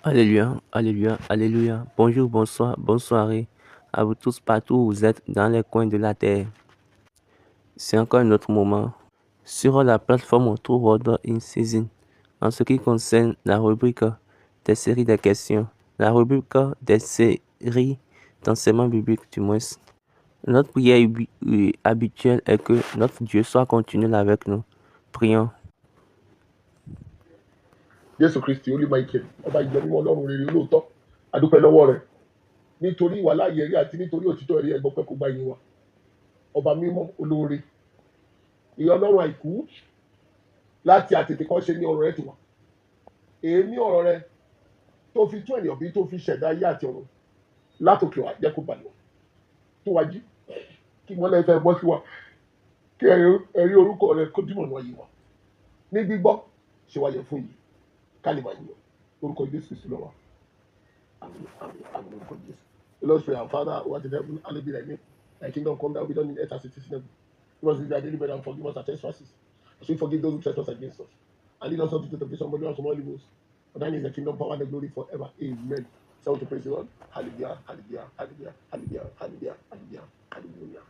Alléluia, alléluia, alléluia. Bonjour, bonsoir, bonne soirée à vous tous partout où vous êtes dans les coins de la terre. C'est encore un autre moment sur la plateforme True Word in Season en ce qui concerne la rubrique des séries de questions, la rubrique des séries d'enseignement biblique du moins. Notre prière habituelle est que notre Dieu soit continuel avec nous. Prions. Jésù Kristi Olúmaìkẹ́ ọba ìjọba Ọlọ́run rere olóòótọ́ adúpẹ́ lọ́wọ́ rẹ̀ nítorí ìwà láàyè rí àti nítorí òtítọ́ rí ẹgbọ́n pẹ́ kó gba ìyìn wa ọba mímọ́ olóore ìyá Ọlọ́run àìkú láti àtètè kan ṣe ní ọ̀rọ̀ rẹ̀ ti wà èémí ọ̀rọ̀ rẹ̀ tó fi tún ènìyàn bí tó fi ṣẹ̀dá ayé àti ọ̀run látòkè wá jẹ́ kó balẹ̀ tó wá jí kí mọ́lẹ̀ fẹ́ bọ́ sí wa kí ẹ̀rí orúkọ rẹ̀ kó dìmọ̀ náà yìí wa ní gbígbọ́ ṣe wáyé fún yìí kálíbà yìí orúkọ Jésù sí lọ́wọ́ àmín àmín àmín orúkọ Jésù. Let us pray. Our Father who art in heaven, hallowed be thy name. Thy kingdom come, thy will be done in earth as it is in heaven. Give us this day our daily bread and forgive us our trespasses, as we forgive those who trespass against us. And lead us not into temptation, but deliver us from all evils. For thine is the kingdom, power, and the glory forever. Amen. So to praise the Lord. Hallelujah, hallelujah, hallelujah, hallelujah, hallelujah, hallelujah, hallelujah.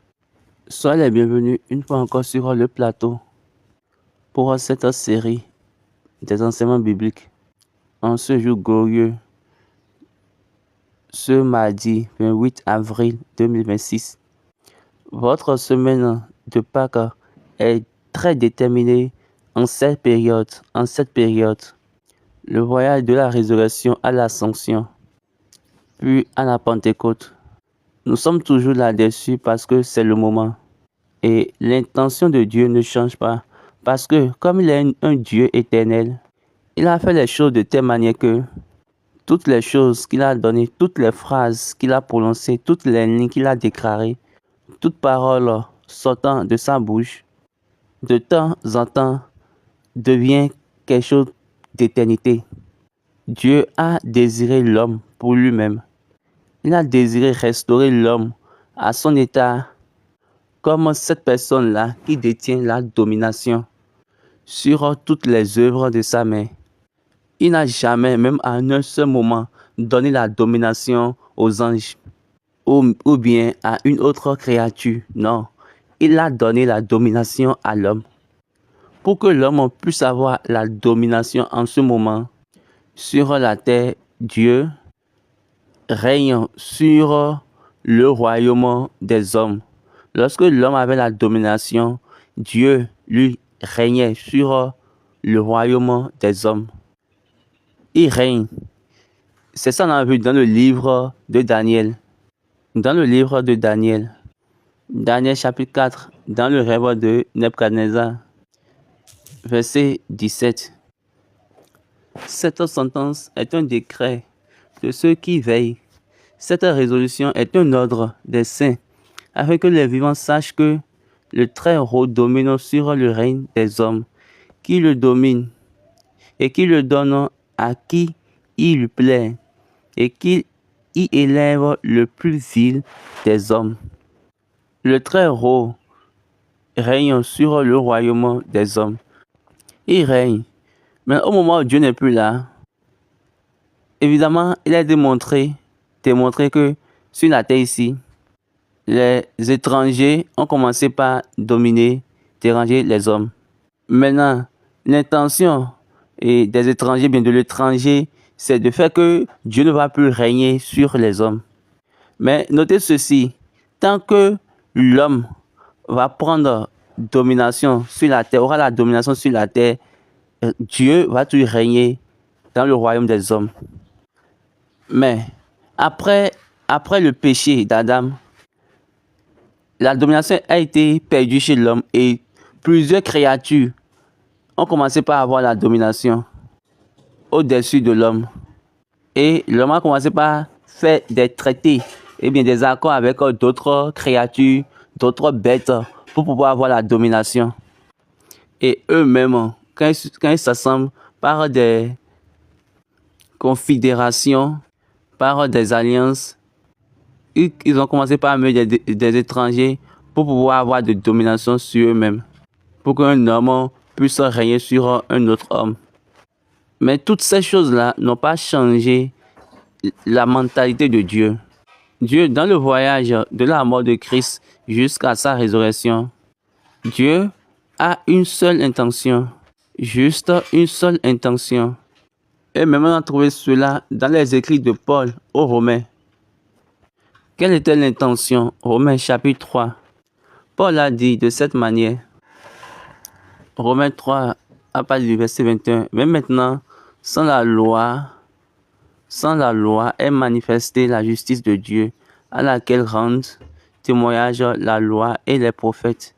Soyez les bienvenus une fois encore sur le plateau pour cette série des enseignements bibliques en ce jour glorieux, ce mardi 28 avril 2026. Votre semaine de Pâques est très déterminée en cette période. Le voyage de la résurrection à l'ascension, puis à la Pentecôte. Nous sommes toujours là-dessus parce que c'est le moment. Et l'intention de Dieu ne change pas. Parce que comme il est un Dieu éternel, il a fait les choses de telle manière que toutes les choses qu'il a données, toutes les phrases qu'il a prononcées, toutes les lignes qu'il a déclarées, toute parole sortant de sa bouche, de temps en temps, devient quelque chose d'éternité. Dieu a désiré l'homme pour lui-même. Il a désiré restaurer l'homme à son état comme cette personne-là qui détient la domination sur toutes les œuvres de sa main. Il n'a jamais, même à un seul moment, donné la domination aux anges ou bien à une autre créature. Non, il a donné la domination à l'homme. Pour que l'homme puisse avoir la domination en ce moment sur la terre, Dieu règne sur le royaume des hommes. Lorsque l'homme avait la domination, Dieu lui régnait sur le royaume des hommes. Il règne. C'est ça qu'on a vu dans le livre de Daniel. Dans le livre de Daniel, Daniel chapitre 4, dans le rêve de Nebuchadnezzar, verset 17. Cette sentence est un décret de ceux qui veillent. Cette résolution est un ordre des saints, afin que les vivants sachent que le Très-Haut domine sur le règne des hommes, qui le domine et qui le donne à qui il lui plaît, et qu'il y élève le plus vil des hommes. Le Très-Haut règne sur le royaume des hommes. Il règne. Mais au moment où Dieu n'est plus là, évidemment, il a démontré que sur la terre ici, les étrangers ont commencé par dominer, déranger les hommes. Maintenant, l'intention des étrangers, bien de l'étranger, c'est de faire que Dieu ne va plus régner sur les hommes. Mais notez ceci, tant que l'homme va prendre domination sur la terre, aura la domination sur la terre, Dieu va toujours régner dans le royaume des hommes. Mais après le péché d'Adam, la domination a été perdue chez l'homme et plusieurs créatures ont commencé par avoir la domination au-dessus de l'homme. Et l'homme a commencé par faire des traités, et bien des accords avec d'autres créatures, d'autres bêtes pour pouvoir avoir la domination. Et eux-mêmes, quand ils s'assemblent par des confédérations, par des alliances, ils ont commencé par amener des étrangers pour pouvoir avoir de domination sur eux-mêmes, pour qu'un homme puisse régner sur un autre homme. Mais toutes ces choses-là n'ont pas changé la mentalité de Dieu. Dieu, dans le voyage de la mort de Christ jusqu'à sa résurrection, Dieu a une seule intention, juste une seule intention. Et même on a trouvé cela dans les écrits de Paul aux Romains. Quelle était l'intention? Romains chapitre 3. Paul a dit de cette manière, Romains 3, à partir du verset 21, mais maintenant, sans la loi est manifestée la justice de Dieu, à laquelle rendent témoignage la loi et les prophètes.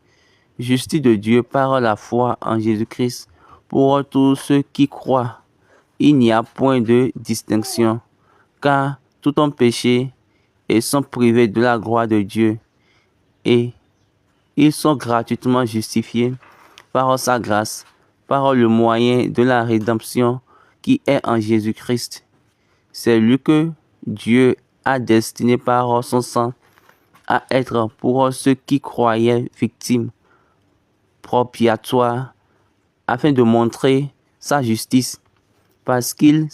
Justice de Dieu par la foi en Jésus-Christ pour tous ceux qui croient. Il n'y a point de distinction, car tout ont péché et sont privés de la gloire de Dieu, et ils sont gratuitement justifiés par sa grâce, par le moyen de la rédemption qui est en Jésus-Christ. C'est lui que Dieu a destiné par son sang à être pour ceux qui croyaient victimes propiatoires, afin de montrer sa justice, parce qu'il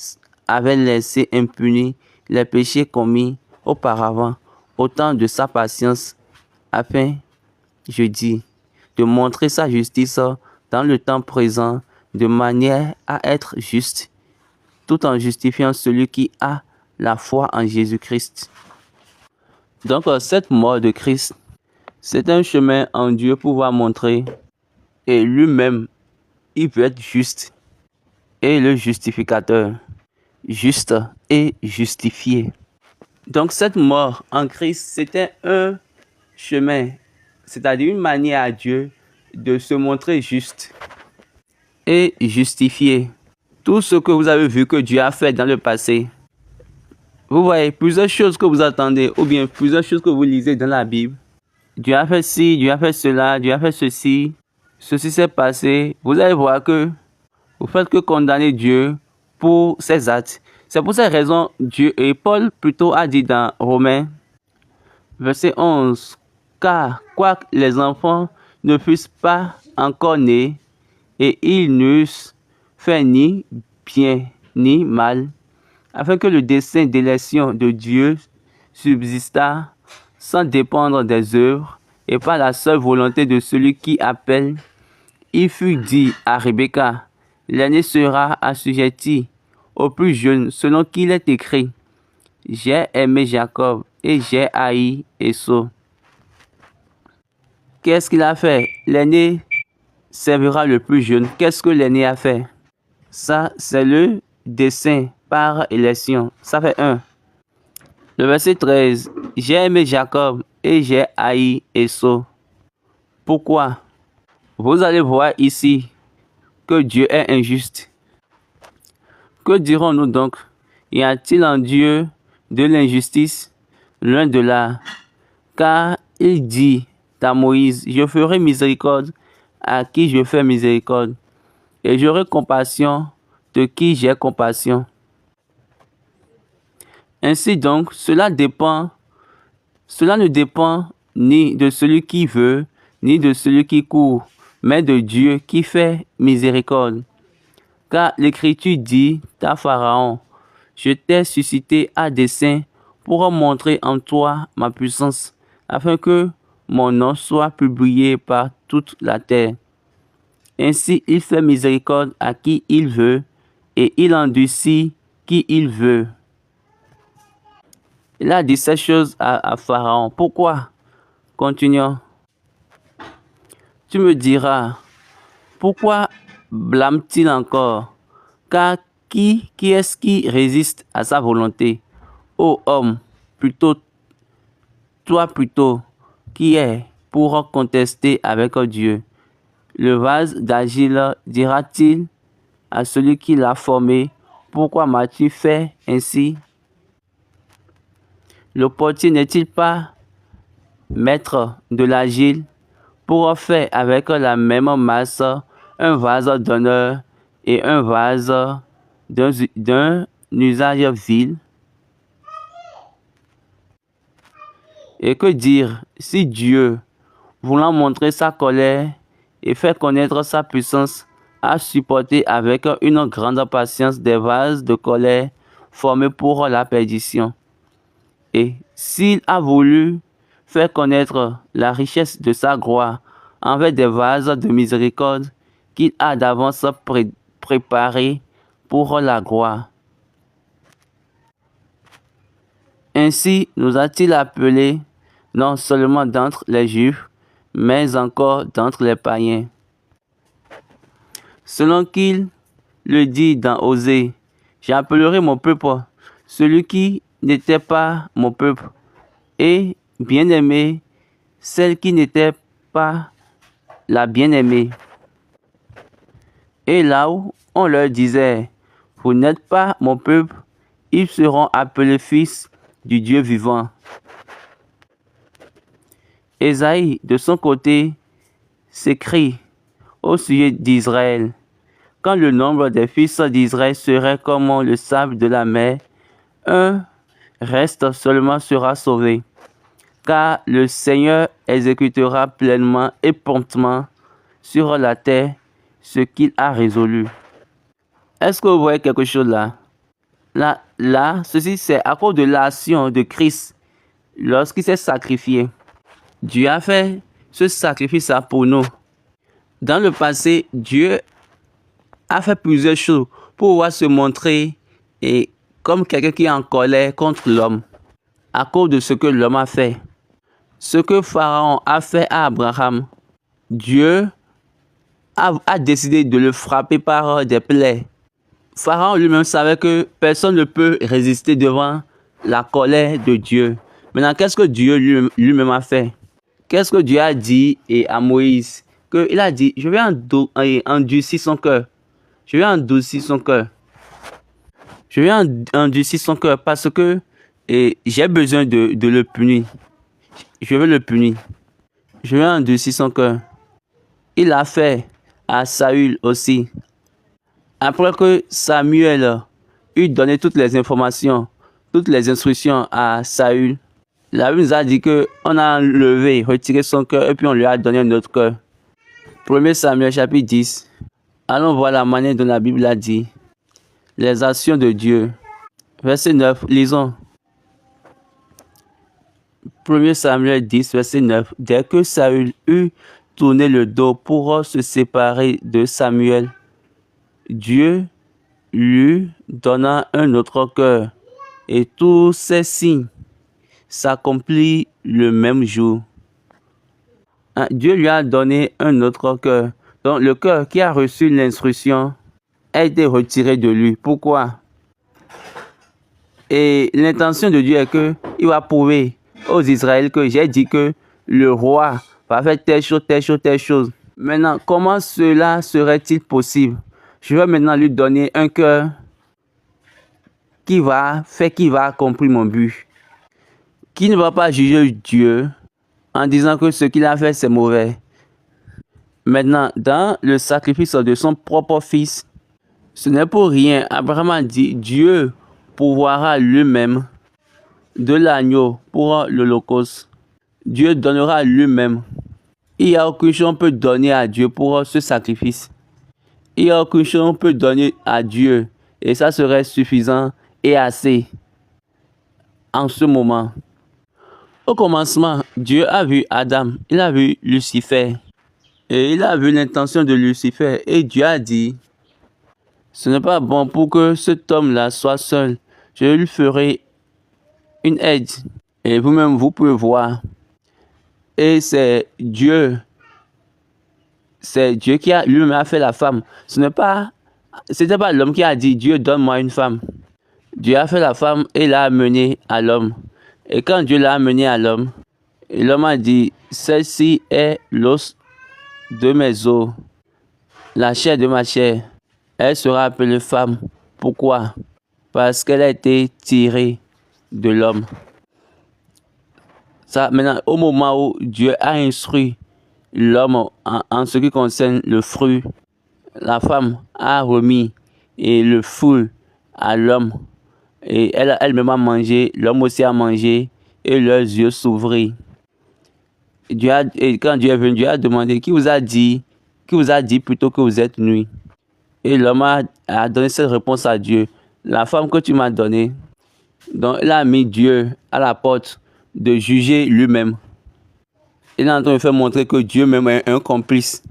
avait laissé impunis les péchés commis auparavant, au temps de sa patience, afin, je dis, de montrer sa justice dans le temps présent, de manière à être juste, tout en justifiant celui qui a la foi en Jésus-Christ. Donc, cette mort de Christ, c'est un chemin en Dieu pour pouvoir montrer, et lui-même, il veut être juste, et le justificateur, juste et justifié. Donc, cette mort en Christ, c'était un chemin, c'est-à-dire une manière à Dieu de se montrer juste et justifié. Tout ce que vous avez vu que Dieu a fait dans le passé, vous voyez plusieurs choses que vous attendez ou bien plusieurs choses que vous lisez dans la Bible. Dieu a fait ci, Dieu a fait cela, Dieu a fait ceci, ceci s'est passé. Vous allez voir que vous faites que condamner Dieu pour ses actes. C'est pour cette raison Dieu et Paul plutôt a dit dans Romains, verset 11, car quoique les enfants ne fussent pas encore nés et ils n'eussent fait ni bien ni mal, afin que le dessein d'élection de Dieu subsistât sans dépendre des œuvres et par la seule volonté de celui qui appelle, il fut dit à Rebecca, l'aîné sera assujetti au plus jeune, selon qu'il est écrit, j'ai aimé Jacob et j'ai haï Esau. Qu'est-ce qu'il a fait? L'aîné servira le plus jeune. Qu'est-ce que l'aîné a fait? Ça, c'est le dessein par élection. Ça fait 1. Le verset 13. J'ai aimé Jacob et j'ai haï Esau. Pourquoi? Vous allez voir ici que Dieu est injuste. Que dirons-nous donc? Y a-t-il en Dieu de l'injustice? Loin de là. Car il dit à Moïse, je ferai miséricorde à qui je fais miséricorde, et j'aurai compassion de qui j'ai compassion. Ainsi donc, cela ne dépend ni de celui qui veut, ni de celui qui court, mais de Dieu qui fait miséricorde. Car l'Écriture dit à Pharaon, je t'ai suscité à dessein pour montrer en toi ma puissance, afin que mon nom soit publié par toute la terre. Ainsi, il fait miséricorde à qui il veut, et il endurcit qui il veut. Il a dit ces choses à Pharaon. Pourquoi? Continuons. Tu me diras, pourquoi blâme-t-il encore? Car qui est-ce qui résiste à sa volonté? Ô homme, plutôt, toi plutôt, qui est pour contester avec Dieu? Le vase d'argile dira-t-il à celui qui l'a formé, pourquoi m'as-tu fait ainsi? Le portier n'est-il pas maître de l'argile pour faire avec la même masse un vase d'honneur et un vase d'un usage vil? Et que dire si Dieu, voulant montrer sa colère et faire connaître sa puissance, a supporté avec une grande patience des vases de colère formés pour la perdition. Et s'il a voulu faire connaître la richesse de sa gloire envers des vases de miséricorde qu'il a d'avance préparés pour la gloire. Ainsi nous a-t-il appelés non seulement d'entre les Juifs, mais encore d'entre les païens. Selon qu'il le dit dans Osée, j'appellerai mon peuple celui qui n'était pas mon peuple, et bien-aimé celle qui n'était pas la bien-aimée. Et là où on leur disait, vous n'êtes pas mon peuple, ils seront appelés fils du Dieu vivant. Ésaïe, de son côté, s'écrie au sujet d'Israël. Quand le nombre des fils d'Israël serait comme le sable de la mer, un reste seulement sera sauvé. Car le Seigneur exécutera pleinement et promptement sur la terre ce qu'il a résolu. Est-ce que vous voyez quelque chose là? Là, ceci c'est à cause de l'action de Christ lorsqu'il s'est sacrifié. Dieu a fait ce sacrifice-là pour nous. Dans le passé, Dieu a fait plusieurs choses pour pouvoir se montrer et comme quelqu'un qui est en colère contre l'homme à cause de ce que l'homme a fait. Ce que Pharaon a fait à Abraham, Dieu a décidé de le frapper par des plaies. Pharaon lui-même savait que personne ne peut résister devant la colère de Dieu. Maintenant, qu'est-ce que Dieu lui-même a fait? Qu'est-ce que Dieu a dit à Moïse? Il a dit, je vais endurcir son cœur. Je vais endurcir son cœur. Je vais endurcir son cœur parce que j'ai besoin de le punir. Je veux le punir. Je vais endurcir son cœur. Il l'a fait à Saül aussi. Après que Samuel eut donné toutes les informations, toutes les instructions à Saül, la Bible nous a dit qu'on a enlevé, retiré son cœur et puis on lui a donné un autre cœur. 1 Samuel chapitre 10. Allons voir la manière dont la Bible a dit. Les actions de Dieu. Verset 9, lisons. 1 Samuel 10, verset 9. Dès que Saül eut tourné le dos pour se séparer de Samuel, Dieu lui donna un autre cœur, et tous ces signes s'accomplirent le même jour. Dieu lui a donné un autre cœur. Donc le cœur qui a reçu l'instruction a été retiré de lui. Pourquoi? Et l'intention de Dieu est qu'il va prouver aux Israéliens que j'ai dit que le roi va faire telle chose, telle chose, telle chose. Maintenant, comment cela serait-il possible? Je vais maintenant lui donner un cœur qui va accomplir mon but. Qui ne va pas juger Dieu en disant que ce qu'il a fait c'est mauvais. Maintenant, dans le sacrifice de son propre fils, ce n'est pour rien. Abraham a dit, Dieu pourvoira lui-même de l'agneau pour l'holocauste. Dieu donnera lui-même. Il n'y a aucune chose qu'on peut donner à Dieu pour ce sacrifice. Il n'y a aucune chose qu'on peut donner à Dieu. Et ça serait suffisant et assez en ce moment. Au commencement, Dieu a vu Adam, il a vu Lucifer. Et il a vu l'intention de Lucifer. Et Dieu a dit, ce n'est pas bon pour que cet homme-là soit seul. Je lui ferai une aide. Et vous-même, vous pouvez voir. Et c'est Dieu qui a lui-même a fait la femme. C'était pas l'homme qui a dit, Dieu donne-moi une femme. Dieu a fait la femme et l'a amenée à l'homme. Et quand Dieu l'a amenée à l'homme, l'homme a dit, celle-ci est l'os de mes os, la chair de ma chair. Elle sera appelée femme. Pourquoi? Parce qu'elle a été tirée de l'homme. Ça, maintenant, au moment où Dieu a instruit l'homme en ce qui concerne le fruit, la femme a remis le fruit à l'homme. Et elle-même a mangé, l'homme aussi a mangé, et leurs yeux s'ouvrirent. Et quand Dieu est venu, Dieu a demandé, qui vous a dit plutôt que vous êtes nus? Et l'homme a donné cette réponse à Dieu. La femme que tu m'as donnée, donc il a mis Dieu à la porte de juger lui-même. Il est en train de faire montrer que Dieu même est un complice.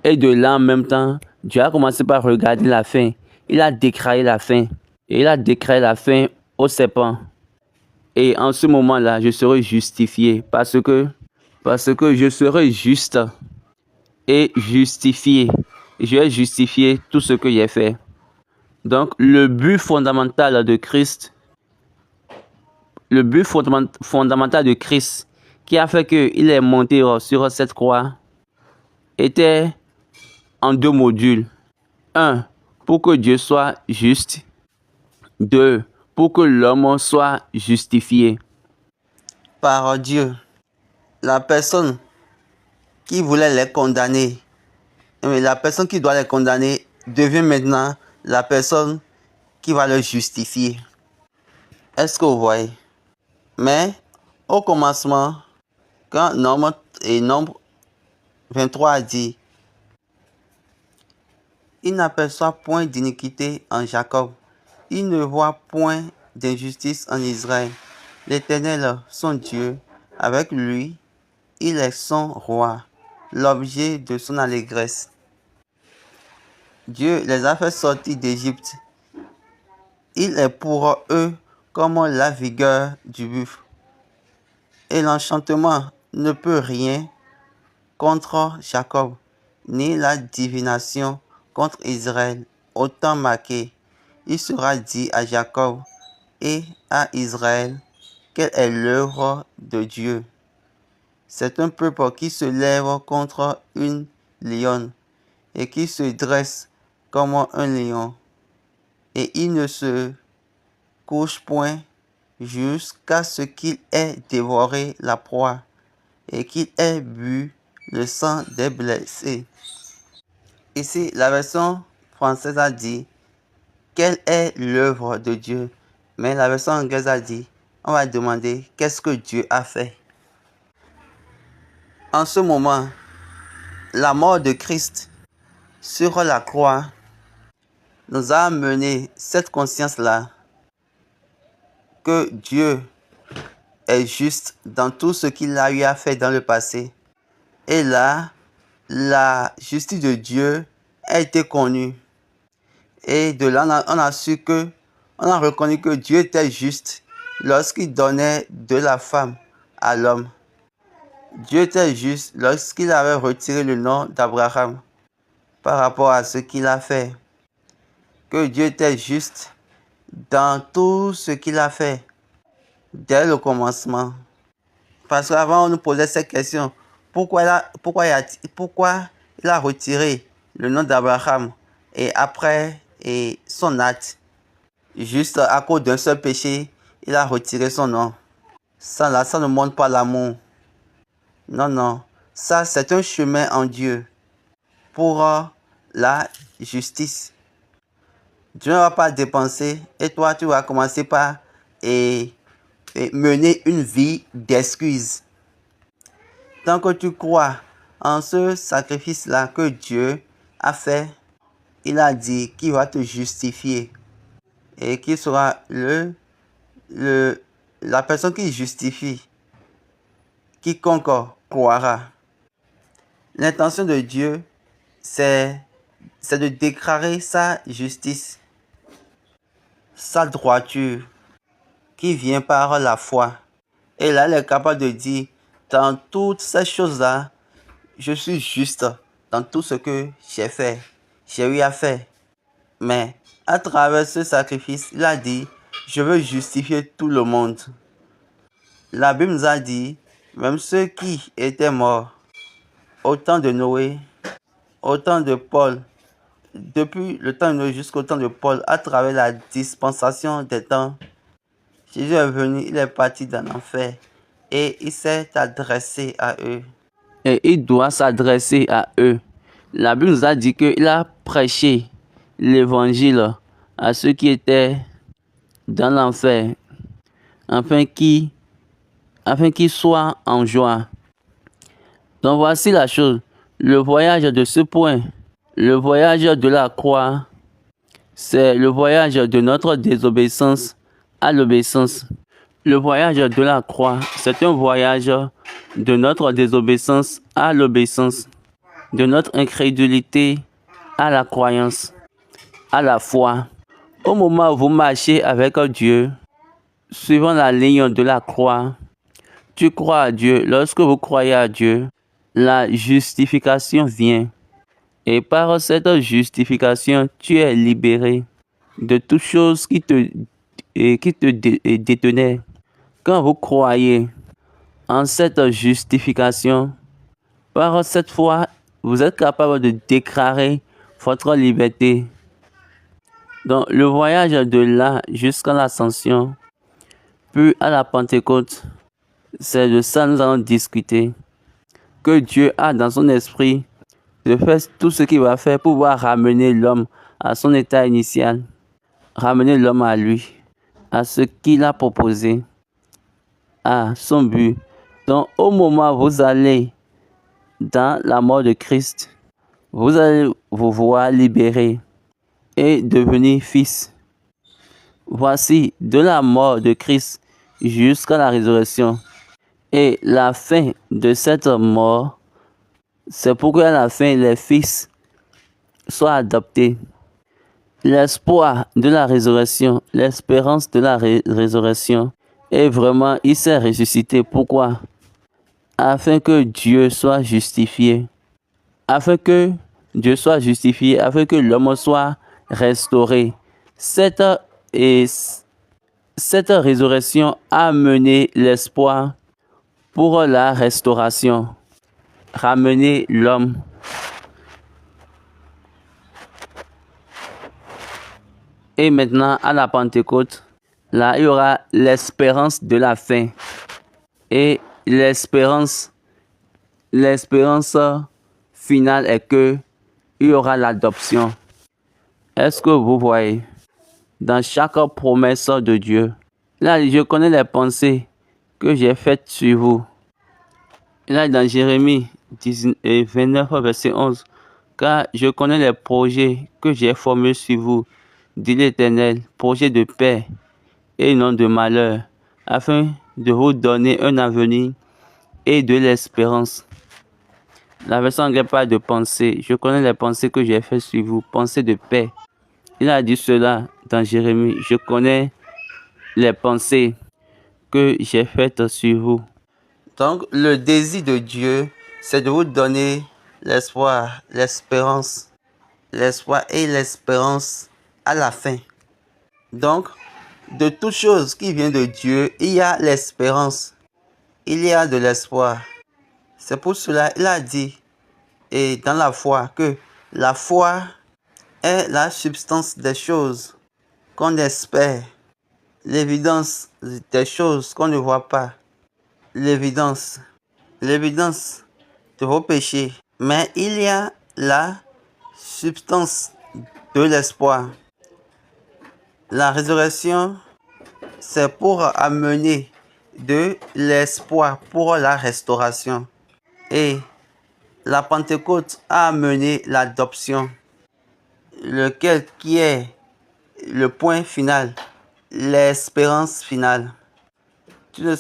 Et de là en même temps, Dieu a commencé par regarder la faim. Il a déclaré la faim. Et il a déclaré la faim au serpent. Et en ce moment-là, je serai justifié parce que je serai juste et justifié. Je vais justifier tout ce que j'ai fait. Donc, le but fondamental de Christ, qui a fait qu'il est monté sur cette croix, était en 2 modules. 1, pour que Dieu soit juste. 2, pour que l'homme soit justifié par Dieu. La personne qui voulait les condamner, mais la personne qui doit les condamner devient maintenant la personne qui va les justifier. Est-ce que vous voyez? Mais au commencement, quand Nombre 23 a dit, il n'aperçoit point d'iniquité en Jacob, il ne voit point d'injustice en Israël. L'Éternel, son Dieu, avec lui, il est son roi, l'objet de son allégresse. Dieu les a fait sortir d'Égypte. Il est pour eux comme la vigueur du buffle. Et l'enchantement ne peut rien contre Jacob, ni la divination contre Israël. Autant marqué, il sera dit à Jacob et à Israël quelle est l'œuvre de Dieu. C'est un peuple qui se lève contre une lionne et qui se dresse comme un lion. Et il ne se couche point jusqu'à ce qu'il ait dévoré la proie et qu'il ait bu le sang des blessés. Ici, la version française a dit quelle est l'œuvre de Dieu, mais la version anglaise a dit on va demander qu'est-ce que Dieu a fait. En ce moment, la mort de Christ sur la croix nous a amené cette conscience-là que Dieu est juste dans tout ce qu'il a eu à faire dans le passé. Et là, la justice de Dieu a été connue. Et de là, on a reconnu que Dieu était juste lorsqu'il donnait de la femme à l'homme. Dieu était juste lorsqu'il avait retiré le nom d'Abraham par rapport à ce qu'il a fait. Que Dieu était juste dans tout ce qu'il a fait dès le commencement. Parce qu'avant, on nous posait cette question. Pourquoi il a retiré le nom d'Abraham et après son acte, juste à cause d'un seul péché, il a retiré son nom. Ça ne montre pas l'amour. Non. Ça, c'est un chemin en Dieu pour la justice. Dieu ne va pas dépenser et toi, tu vas commencer par mener une vie d'excuses. Tant que tu crois en ce sacrifice-là que Dieu a fait, il a dit qu'il va te justifier et qu'il sera la personne qui justifie. Quiconque croira. L'intention de Dieu, c'est de déclarer sa justice, sa droiture, qui vient par la foi. Et là, il est capable de dire, dans toutes ces choses-là, je suis juste dans tout ce que j'ai eu à faire. Mais à travers ce sacrifice, il a dit, je veux justifier tout le monde. La Bible nous a dit, même ceux qui étaient morts, au temps de Noé, au temps de Paul, depuis le temps de Noé jusqu'au temps de Paul, à travers la dispensation des temps, Jésus est venu, il est parti dans l'enfer et il s'est adressé à eux. Et il doit s'adresser à eux. La Bible nous a dit qu'il a prêché l'évangile à ceux qui étaient dans l'enfer, afin qu'ils soient en joie. Donc voici la chose. Le voyage de ce point Le voyage de la croix, c'est le voyage de notre désobéissance à l'obéissance. Le voyage de la croix, c'est un voyage de notre désobéissance à l'obéissance, de notre incrédulité à la croyance, à la foi. Au moment où vous marchez avec Dieu, suivant la ligne de la croix, tu crois à Dieu. Lorsque vous croyez à Dieu, la justification vient. Et par cette justification, tu es libéré de toutes choses qui te détenaient. Quand vous croyez en cette justification, par cette foi, vous êtes capable de déclarer votre liberté. Donc, le voyage de là jusqu'à l'ascension, puis à la Pentecôte, c'est de ça que nous allons discuter. Que Dieu a dans son esprit de faire tout ce qu'il va faire pour pouvoir ramener l'homme à son état initial, ramener l'homme à lui, à ce qu'il a proposé, à son but. Donc, au moment où vous allez dans la mort de Christ, vous allez vous voir libéré et devenir fils. Voici, de la mort de Christ jusqu'à la résurrection. Et la fin de cette mort, c'est pour qu'à la fin, les fils soient adoptés. L'espoir de la résurrection, l'espérance de la résurrection est vraiment, il s'est ressuscité. Pourquoi? Afin que Dieu soit justifié. Afin que Dieu soit justifié, afin que l'homme soit restauré. Cette résurrection a mené l'espoir pour la restauration. Ramener l'homme. Et maintenant, à la Pentecôte, là, il y aura l'espérance de la fin. Et l'espérance finale est que il y aura l'adoption. Est-ce que vous voyez? Dans chaque promesse de Dieu, là, je connais les pensées que j'ai faites sur vous. Là, dans Jérémie 29, verset 11, car je connais les projets que j'ai formés sur vous, dit l'Éternel, projets de paix et non de malheur, afin de vous donner un avenir et de l'espérance. La version anglaise parle de pensée. Je connais les pensées que j'ai faites sur vous, pensées de paix. Il a dit cela dans Jérémie. Je connais les pensées que j'ai faites sur vous. Donc, le désir de Dieu, c'est de vous donner l'espoir, l'espérance. L'espoir et l'espérance à la fin. Donc, de toute chose qui vient de Dieu, il y a l'espérance. Il y a de l'espoir. C'est pour cela qu'il a dit, et dans la foi, que la foi est la substance des choses qu'on espère. L'évidence des choses qu'on ne voit pas. L'évidence de vos péchés. Mais il y a la substance de l'espoir. La résurrection, c'est pour amener de l'espoir pour la restauration. Et la Pentecôte a amené l'adoption, lequel qui est le point final, l'espérance finale. Tu ne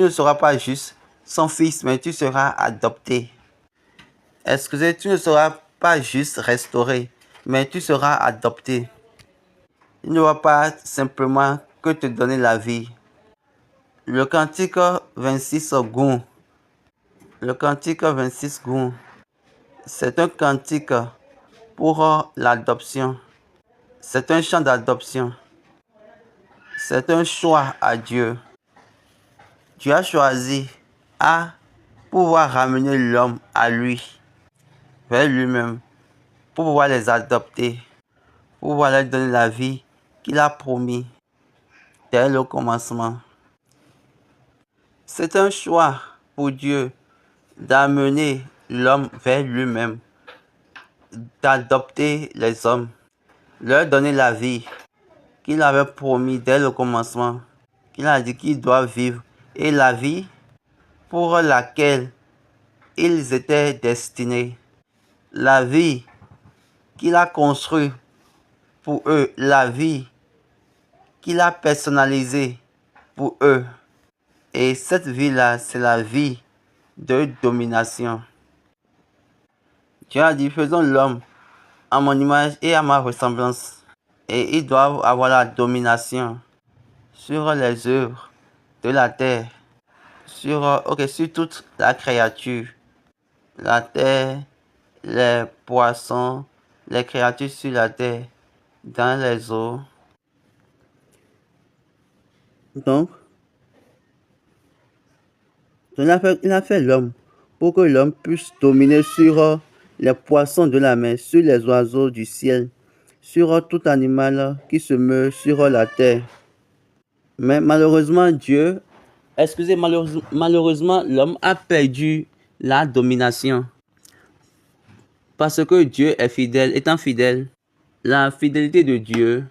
seras pas juste son fils, mais tu seras adopté. Excusez, tu ne seras pas juste restauré, mais tu seras adopté. Il ne va pas simplement que te donner la vie. Le cantique 26 Goum. Le cantique 26 Goum. C'est un cantique pour l'adoption. C'est un chant d'adoption. C'est un choix à Dieu. Tu as choisi à pouvoir ramener l'homme à lui, vers lui-même, pour pouvoir les adopter, pour pouvoir leur donner la vie qu'il a promis dès le commencement. C'est un choix pour Dieu d'amener l'homme vers lui-même, d'adopter les hommes, leur donner la vie qu'il avait promis dès le commencement, qu'il a dit qu'ils doivent vivre, et la vie pour laquelle ils étaient destinés. La vie qu'il a construit pour eux, la vie qu'il a personnalisée pour eux. Et cette vie-là, c'est la vie de domination. Dieu a dit, faisons l'homme à mon image et à ma ressemblance. Et ils doivent avoir la domination sur les œuvres de la terre, sur toute la créature, la terre, les poissons, les créatures sur la terre, dans les eaux. Donc, il a fait l'homme pour que l'homme puisse dominer sur les poissons de la mer, sur les oiseaux du ciel, sur tout animal qui se meut sur la terre. Mais malheureusement, malheureusement, l'homme a perdu la domination. Parce que Dieu est fidèle, étant fidèle, la fidélité de Dieu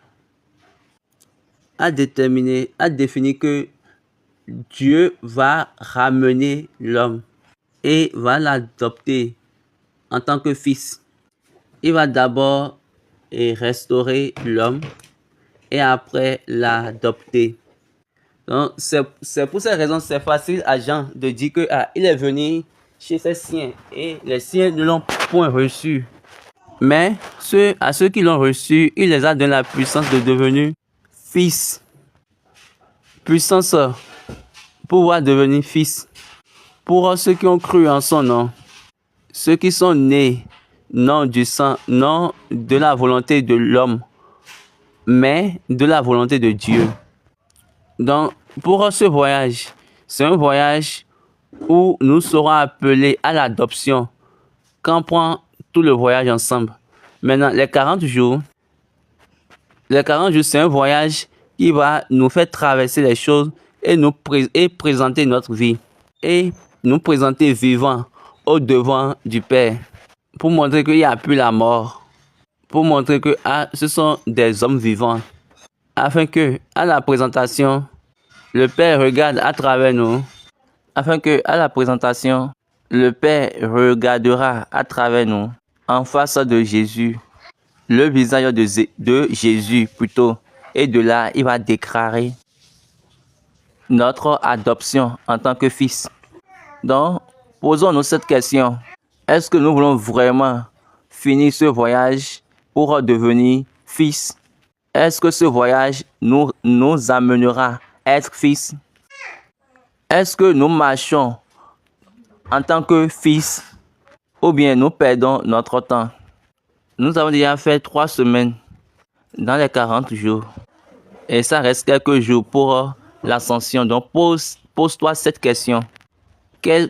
a défini que Dieu va ramener l'homme et va l'adopter en tant que fils. Il va d'abord restaurer l'homme et après l'adopter. Donc, c'est pour cette raison c'est facile à Jean de dire que il est venu chez ses siens et les siens ne l'ont point reçu. Mais à ceux qui l'ont reçu, il les a donné la puissance de devenir fils. Puissance pouvoir devenir fils. Pour ceux qui ont cru en son nom, ceux qui sont nés, non du sang, non de la volonté de l'homme, mais de la volonté de Dieu. Donc, pour ce voyage, c'est un voyage où nous serons appelés à l'adoption quand on prend tout le voyage ensemble. Maintenant, les 40 jours, c'est un voyage qui va nous faire traverser les choses et présenter notre vie. Et nous présenter vivants au devant du Père. Pour montrer qu'il n'y a plus la mort. Pour montrer que ce sont des hommes vivants. Afin que, à la présentation, le Père regarde à travers nous. Afin que, à la présentation, le Père regardera à travers nous, en face de Jésus, le visage de Jésus plutôt. Et de là, il va déclarer notre adoption en tant que fils. Donc, posons-nous cette question. Est-ce que nous voulons vraiment finir ce voyage pour devenir fils? Est-ce que ce voyage nous amènera à être fils? Est-ce que nous marchons en tant que fils ou bien nous perdons notre temps? Nous avons déjà fait 3 semaines dans les 40 jours et ça reste quelques jours pour l'ascension. Donc pose-toi cette question. Quelle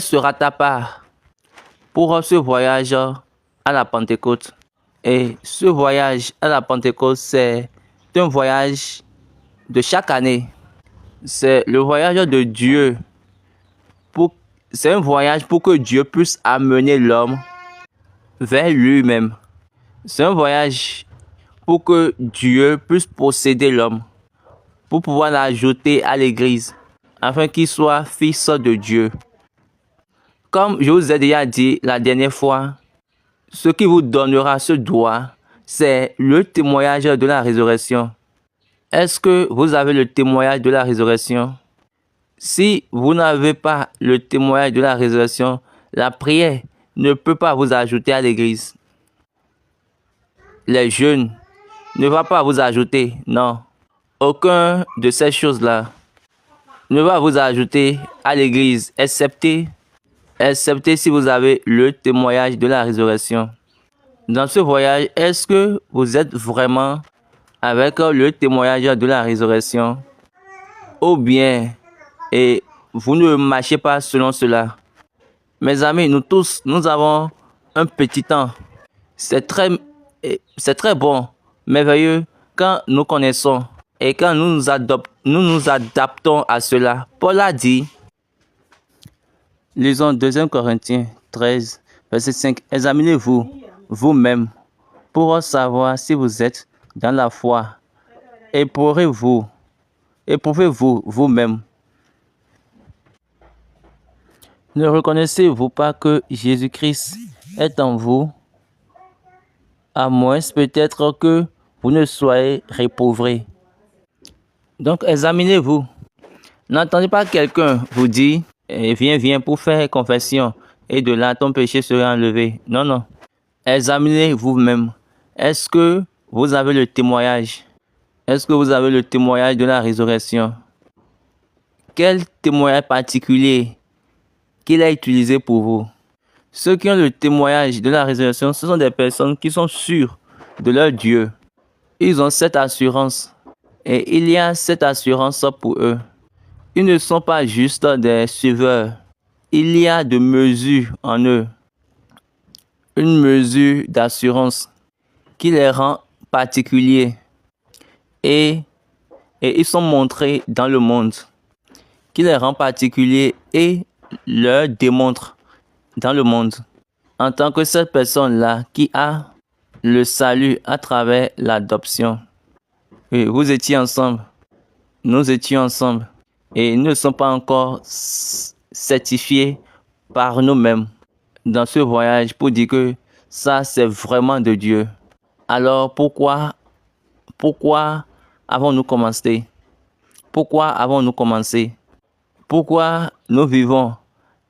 sera ta part pour ce voyage à la Pentecôte? Et ce voyage à la Pentecôte, c'est un voyage de chaque année. C'est le voyage de Dieu. C'est un voyage pour que Dieu puisse amener l'homme vers lui-même. C'est un voyage pour que Dieu puisse posséder l'homme, pour pouvoir l'ajouter à l'Église, afin qu'il soit fils de Dieu. Comme je vous ai déjà dit la dernière fois, ce qui vous donnera ce droit, c'est le témoignage de la résurrection. Est-ce que vous avez le témoignage de la résurrection? Si vous n'avez pas le témoignage de la résurrection, la prière ne peut pas vous ajouter à l'Église. Les jeûnes ne va pas vous ajouter, non. Aucun de ces choses-là ne va vous ajouter à l'Église, excepté si vous avez le témoignage de la résurrection. Dans ce voyage, est-ce que vous êtes vraiment avec le témoignage de la résurrection? Ou bien, vous ne marchez pas selon cela? Mes amis, nous tous, nous avons un petit temps. C'est très bon, merveilleux, quand nous connaissons et quand nous nous adaptons à cela. Paul a dit, lisons 2 Corinthiens 13, verset 5. Examinez-vous vous-même pour savoir si vous êtes dans la foi. Éprouvez-vous vous-même. Ne reconnaissez-vous pas que Jésus-Christ est en vous? à moins peut-être que vous ne soyez repouvrés. Donc, examinez-vous. N'entendez pas quelqu'un vous dire, viens pour faire confession, et de là, ton péché sera enlevé. Non, non. Examinez vous-même. Est-ce que vous avez le témoignage? Est-ce que vous avez le témoignage de la résurrection? Quel témoignage particulier qu'il a utilisé pour vous? Ceux qui ont le témoignage de la résurrection, ce sont des personnes qui sont sûres de leur Dieu. Ils ont cette assurance. Et il y a cette assurance pour eux. Ils ne sont pas juste des suiveurs. Il y a de mesures en eux. Une mesure d'assurance qui les rend particuliers. Et ils sont montrés dans le monde. Qui les rend particuliers et leur démontre dans le monde. En tant que cette personne-là qui a le salut à travers l'adoption. Et vous étiez ensemble. Nous étions ensemble. Et nous ne sommes pas encore certifiés par nous-mêmes dans ce voyage pour dire que ça c'est vraiment de Dieu. Alors pourquoi avons-nous commencé? Pourquoi avons-nous commencé? Pourquoi nous vivons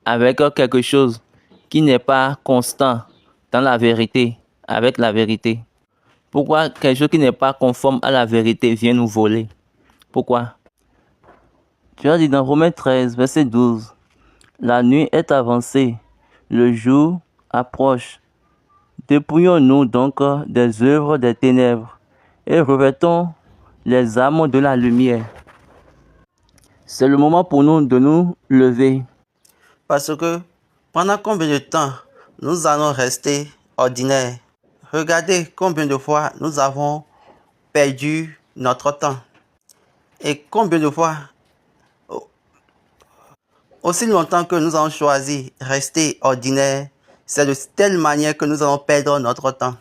avec quelque chose qui n'est pas constant dans la vérité, avec la vérité? Pourquoi quelque chose qui n'est pas conforme à la vérité vient nous voler? Pourquoi? Tu as dit dans Romains 13, verset 12, la nuit est avancée, le jour approche. Dépouillons-nous donc des œuvres des ténèbres et revêtons les armes de la lumière. C'est le moment pour nous de nous lever. Parce que pendant combien de temps nous allons rester ordinaires? Regardez combien de fois nous avons perdu notre temps. Et combien de fois, aussi longtemps que nous avons choisi rester ordinaires, c'est de telle manière que nous allons perdre notre temps.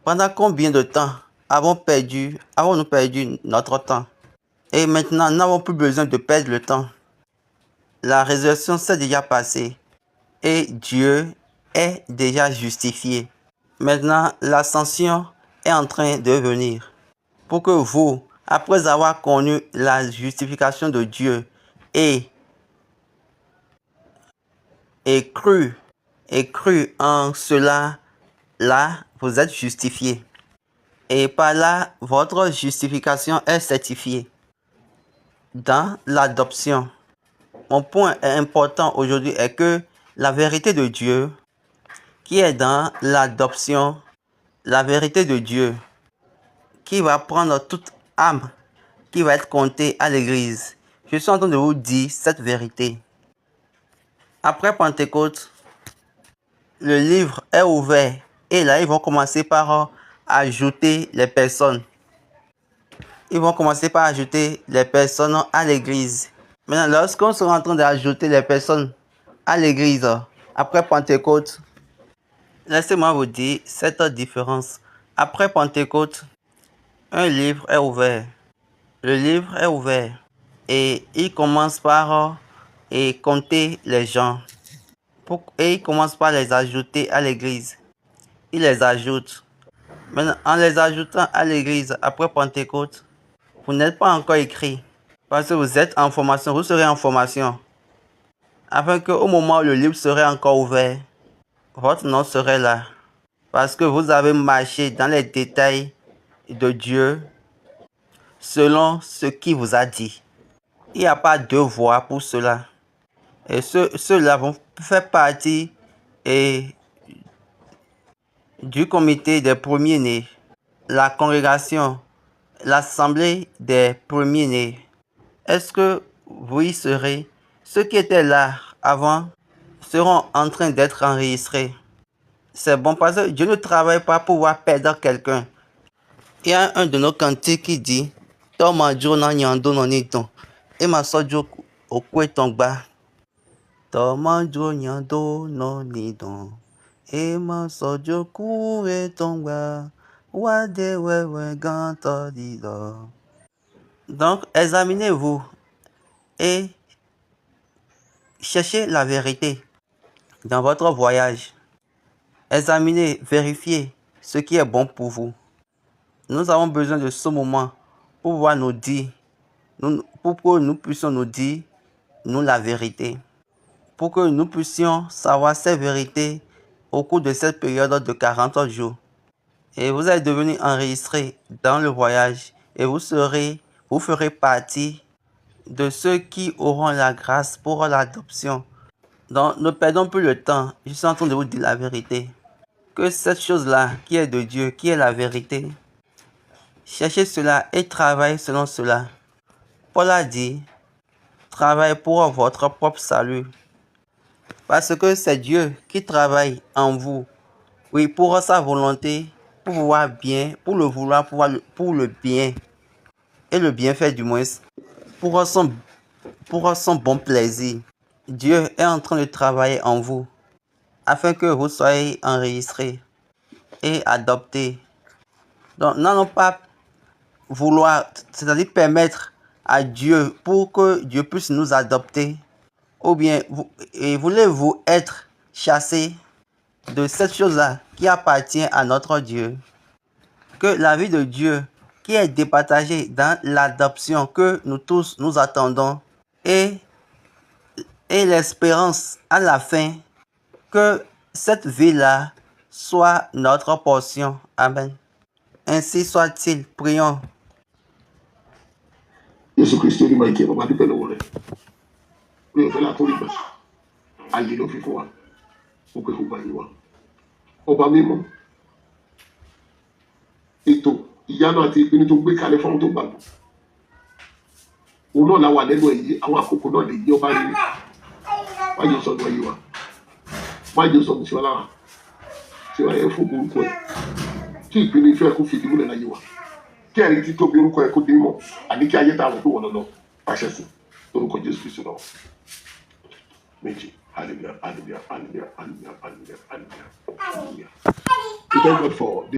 Pendant combien de temps avons-nous perdu notre temps? Et maintenant, nous n'avons plus besoin de perdre le temps. La résurrection s'est déjà passée et Dieu est déjà justifié. Maintenant, l'ascension est en train de venir. Pour que vous, après avoir connu la justification de Dieu et cru en cela, là, vous êtes justifié. Et par là, votre justification est certifiée. Dans l'adoption, mon point important aujourd'hui est que la vérité de Dieu qui est dans l'adoption, la vérité de Dieu qui va prendre toute âme qui va être comptée à l'église. Je suis en train de vous dire cette vérité. Après Pentecôte, le livre est ouvert et là, ils vont commencer par ajouter les personnes. Ils vont commencer par ajouter les personnes à l'église. Maintenant, lorsqu'on sera en train d'ajouter les personnes à l'église, après Pentecôte, laissez-moi vous dire cette différence. Après Pentecôte, un livre est ouvert. Le livre est ouvert et il commence par compter les gens. Et il commence par les ajouter à l'église. Il les ajoute. Maintenant, en les ajoutant à l'église après Pentecôte, vous n'êtes pas encore écrit. Parce que vous êtes en formation, vous serez en formation. Afin qu'au moment où le livre serait encore ouvert, votre nom serait là. Parce que vous avez marché dans les détails de Dieu selon ce qu'il vous a dit. Il n'y a pas deux voies pour cela. Et ceux-là vont faire partie du comité des premiers-nés, la congrégation, l'assemblée des premiers-nés. Est-ce que vous y serez? Ceux qui étaient là avant seront en train d'être enregistrés. C'est bon parce que Dieu ne travaille pas pour pouvoir perdre quelqu'un. Il y a un de nos cantiques qui dit Toma Jona Nyando Nonito et ma sojo okwe tongba. Toma Jona Nyando Nonito et ma sojo kure tongba. Wade wewe ganto dido. Donc, examinez-vous et cherchez la vérité dans votre voyage. Examinez, vérifiez ce qui est bon pour vous. Nous avons besoin de ce moment pour pouvoir nous dire, pour que nous puissions nous dire, nous, la vérité. Pour que nous puissions savoir ces vérités au cours de cette période de 40 jours. Et vous allez devenir enregistrés dans le voyage et vous ferez partie de ceux qui auront la grâce pour l'adoption. Donc, ne perdons plus le temps. Je suis en train de vous dire la vérité. Que cette chose-là, qui est de Dieu, qui est la vérité, cherchez cela et travaillez selon cela. Paul a dit, travaillez pour votre propre salut. Parce que c'est Dieu qui travaille en vous. Oui, pour sa volonté, pour pouvoir bien, pour le vouloir, pour le bien. Et le bienfait du moins, pour son bon plaisir. Dieu est en train de travailler en vous, afin que vous soyez enregistrés et adoptés. Donc, n'allons pas vouloir, c'est-à-dire permettre à Dieu pour que Dieu puisse nous adopter, ou bien voulez-vous être chassés de cette chose-là qui appartient à notre Dieu, que la vie de Dieu qui est départagée dans l'adoption que nous tous nous attendons et l'espérance à la fin que cette vie-là soit notre portion. Amen. Ainsi soit-il. Prions. Jésù Kristi ní máa kí ọba dúpẹ́ lọ́wọ́ rẹ̀ pé ọ̀fẹ́ látó rí gbà ayé ló fi fún wa ó pé kó gba yìí wa ọba mímọ́ ètò ìyanu àti ìpinnu tó gbé kalẹ̀ fún àwọn tó gbàgbọ́ òun náà la wà lẹ́nu èyí àwọn àkókò náà lè yí ọba rere má jẹ́ sọ̀rọ̀ ayé wa má jẹ́ sọ̀rọ̀ sí wa lára tí wọ́n yẹ fún orúkọ ẹ̀ kí ìpinnu ìfẹ́ kó fìdí múlẹ̀ láyé wa kí ẹ̀rí tí tóbi orúkọ ẹ̀ kó dé mọ̀ àní kí ayé táwọn tó wọ̀ lọ́nà pàṣẹ sí orúkọ Jésù Kristu náà méjì hallelujah hallelujah hallelujah hallelujah hallelujah hallelujah. We thank God for